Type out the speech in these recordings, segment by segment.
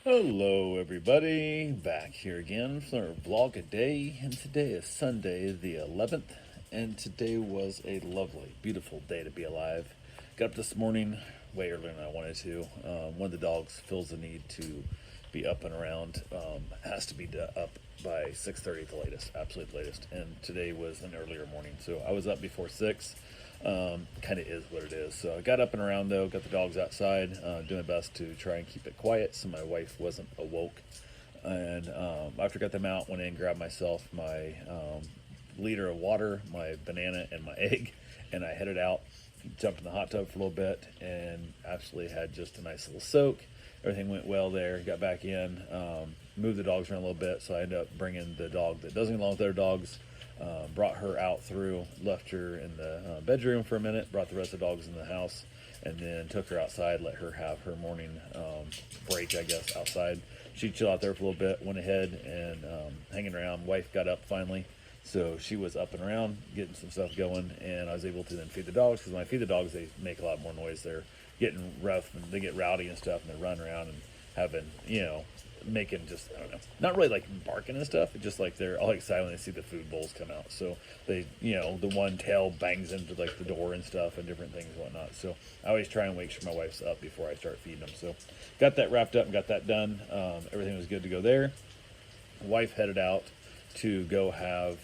Hello, everybody. Back here again for our vlog a day, and today is Sunday, the 11th, and today was a lovely, beautiful day to be alive. Got up this morning way earlier than I wanted to. One of the dogs feels the need to be up and around. Has to be up by 6:30 at the latest, absolute latest. And today was an earlier morning, so I was up before 6. Kind of is what it is. So I got up and around though, got the dogs outside, doing my best to try and keep it quiet so my wife wasn't awoke. And after I got them out, went in, grabbed myself my liter of water, my banana, and my egg, and I headed out, jumped in the hot tub for a little bit, and absolutely had just a nice little soak. Everything went well there. Got back in, moved the dogs around a little bit, so I ended up bringing the dog that doesn't get along with other dogs. Brought her out through, left her in the bedroom for a minute, brought the rest of the dogs in the house, and then took her outside, let her have her morning break, I guess, outside. She chilled out there for a little bit, went ahead and hanging around. Wife got up finally, so she was up and around, getting some stuff going, and I was able to then feed the dogs, because when I feed the dogs, they make a lot more noise. They're getting rough, and they get rowdy and stuff, and they run around and having, making just, I don't know, not really like barking and stuff. It's just like they're all excited when they see the food bowls come out. So they, the one tail bangs into like the door and stuff and different things and whatnot. So I always try and make sure my wife's up before I start feeding them. So got that wrapped up and got that done. Everything was good to go there. Wife headed out to go have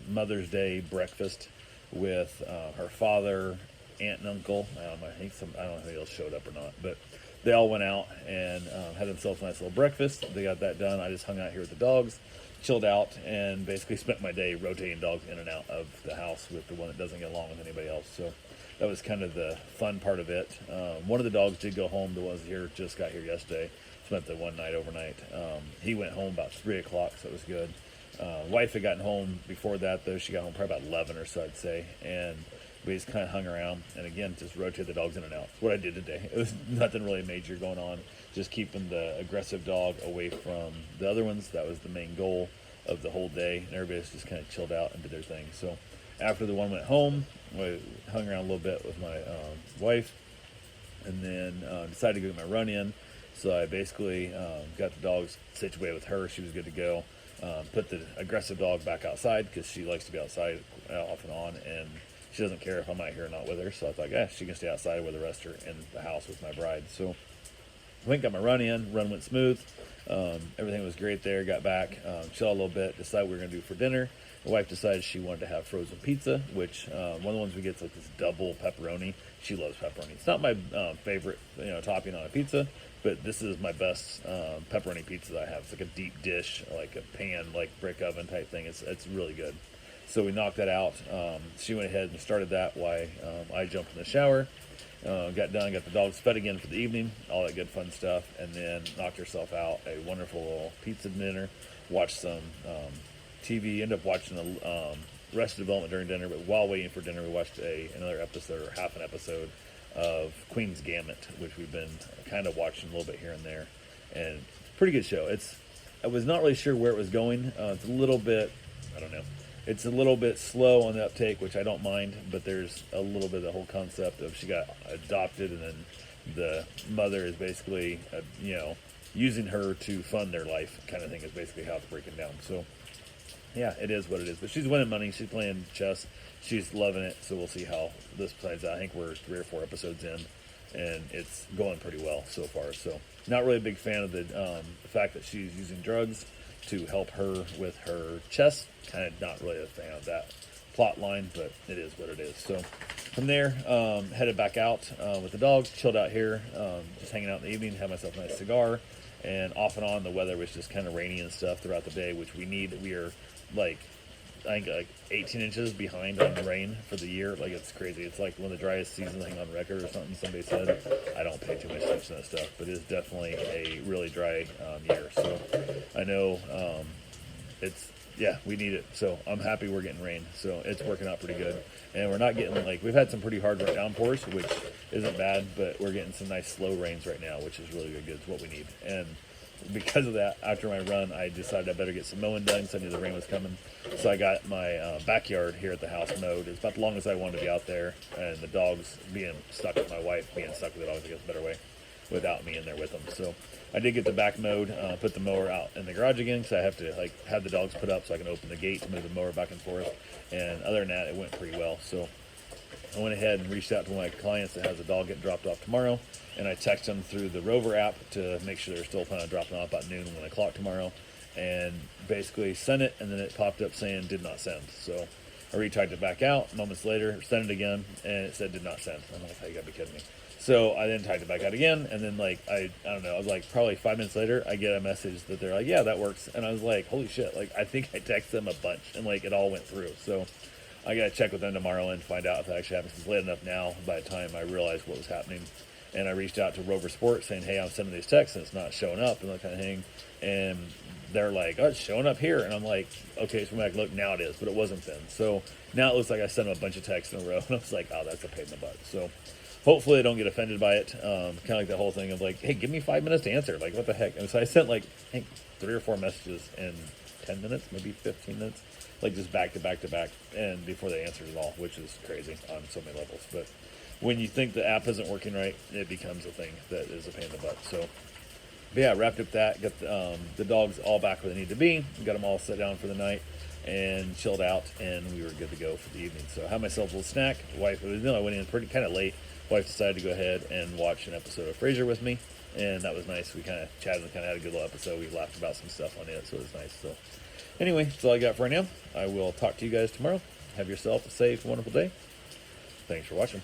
Mother's Day breakfast with her father, aunt, and uncle. I don't know if they all showed up or not, but they all went out and had themselves a nice little breakfast. They got that done. I just hung out here with the dogs, chilled out, and basically spent my day rotating dogs in and out of the house with the one that doesn't get along with anybody else. So that was kind of the fun part of it. One of the dogs did go home. The ones here just got here yesterday. Spent the one night overnight. He went home about 3 o'clock, so it was good. Wife had gotten home before that, though. She got home probably about 11 or so, I'd say. And we just kind of hung around and again just rotated the dogs in and out. That's what I did today. It was nothing really major going on, just keeping the aggressive dog away from the other ones. That was the main goal of the whole day, and everybody just kind of chilled out and did their thing. So after the one went home, we hung around a little bit with my wife, and then decided to go get my run in. So I basically got the dogs situated with her. She was good to go. Put the aggressive dog back outside because she likes to be outside off and on, and she doesn't care if I'm out here or not with her. So I thought, she can stay outside with the rest of her in the house with my bride. So I went, got my run in. Run went smooth. Everything was great there. Got back, chilled a little bit, decided what we were going to do for dinner. My wife decided she wanted to have frozen pizza, which one of the ones we get is like this double pepperoni. She loves pepperoni. It's not my favorite topping on a pizza, but this is my best pepperoni pizza that I have. It's like a deep dish, like a pan, like brick oven type thing. It's really good. So we knocked that out. She went ahead and started that while I jumped in the shower. Got done, got the dogs fed again for the evening, all that good fun stuff, and then knocked herself out a wonderful little pizza dinner, watched some TV, ended up watching the Arrested Development during dinner, but while waiting for dinner, we watched another episode, or half an episode, of Queen's Gambit, which we've been kind of watching a little bit here and there, and pretty good show. I was not really sure where it was going. It's a little bit, I don't know, it's a little bit slow on the uptake, which I don't mind, but there's a little bit of the whole concept of she got adopted, and then the mother is basically, using her to fund their life kind of thing is basically how it's breaking down. So, yeah, it is what it is. But she's winning money. She's playing chess. She's loving it. So we'll see how this plays out. I think we're 3 or 4 episodes in, and it's going pretty well so far. So not really a big fan of the fact that she's using drugs to help her with her chess. Kind of not really a fan of that plot line, but it is what it is. So from there, headed back out with the dogs, chilled out here, just hanging out in the evening, had myself a nice cigar, and off and on the weather was just kind of rainy and stuff throughout the day, which we need. We are like, I think like 18 inches behind on rain for the year. Like, it's crazy. It's like one of the driest seasons I think on record or something. Somebody said. I don't pay too much attention to that stuff, but it's definitely a really dry year. So I know we need it. So I'm happy we're getting rain. So it's working out pretty good. And we're not getting, we've had some pretty hard downpours, which isn't bad, but we're getting some nice slow rains right now, which is really good. It's what we need. And because of that, after my run, I decided I better get some mowing done, so I knew the rain was coming. So I got my backyard here at the house mowed. It's about the longest I wanted to be out there, and the dogs being stuck with my wife, being stuck with the dogs, I guess, a better way. without me in there with them. So I did get the back mowed, put the mower out in the garage again because I have to like have the dogs put up so I can open the gate to move the mower back and forth. And other than that, it went pretty well. So I went ahead and reached out to one of my clients that has a dog getting dropped off tomorrow, and I texted them through the Rover app to make sure they're still planning on dropping off about noon, 1 o'clock tomorrow, and basically sent it, and then it popped up saying did not send. So I retyped it back out. Moments later, sent it again, and it said did not send. I'm like, hey, you gotta be kidding me. So I then typed it back out again, and then like I don't know, I was like probably 5 minutes later, I get a message that they're like, yeah, that works, and I was like, holy shit, like I think I texted them a bunch, and like it all went through. So I gotta check with them tomorrow and find out if that actually happens. It's late enough now by the time I realized what was happening. And I reached out to Rover Sports saying, hey, I'm sending these texts and it's not showing up and that kind of thing. And they're like, oh, it's showing up here. And I'm like, okay, so I'm like, look, now it is, but it wasn't then. So now it looks like I sent them a bunch of texts in a row. And I was like, oh, that's a pain in the butt. So hopefully they don't get offended by it. Kind of like that whole thing of like, hey, give me 5 minutes to answer. Like, what the heck? And so I sent like, I think 3 or 4 messages in 10 minutes, maybe 15 minutes. Like just back to back to back, and before they answered it all, which is crazy on so many levels. But when you think the app isn't working right, it becomes a thing that is a pain in the butt. So, but yeah, wrapped up that, got the dogs all back where they need to be, got them all set down for the night, and chilled out, and we were good to go for the evening. So I had myself a little snack. Wife, I went in pretty kind of late. Wife decided to go ahead and watch an episode of Frasier with me, and that was nice. We kind of chatted and kind of had a good little episode. We laughed about some stuff on it, so it was nice. So anyway, that's all I got for right now. I will talk to you guys tomorrow. Have yourself a safe, wonderful day. Thanks for watching.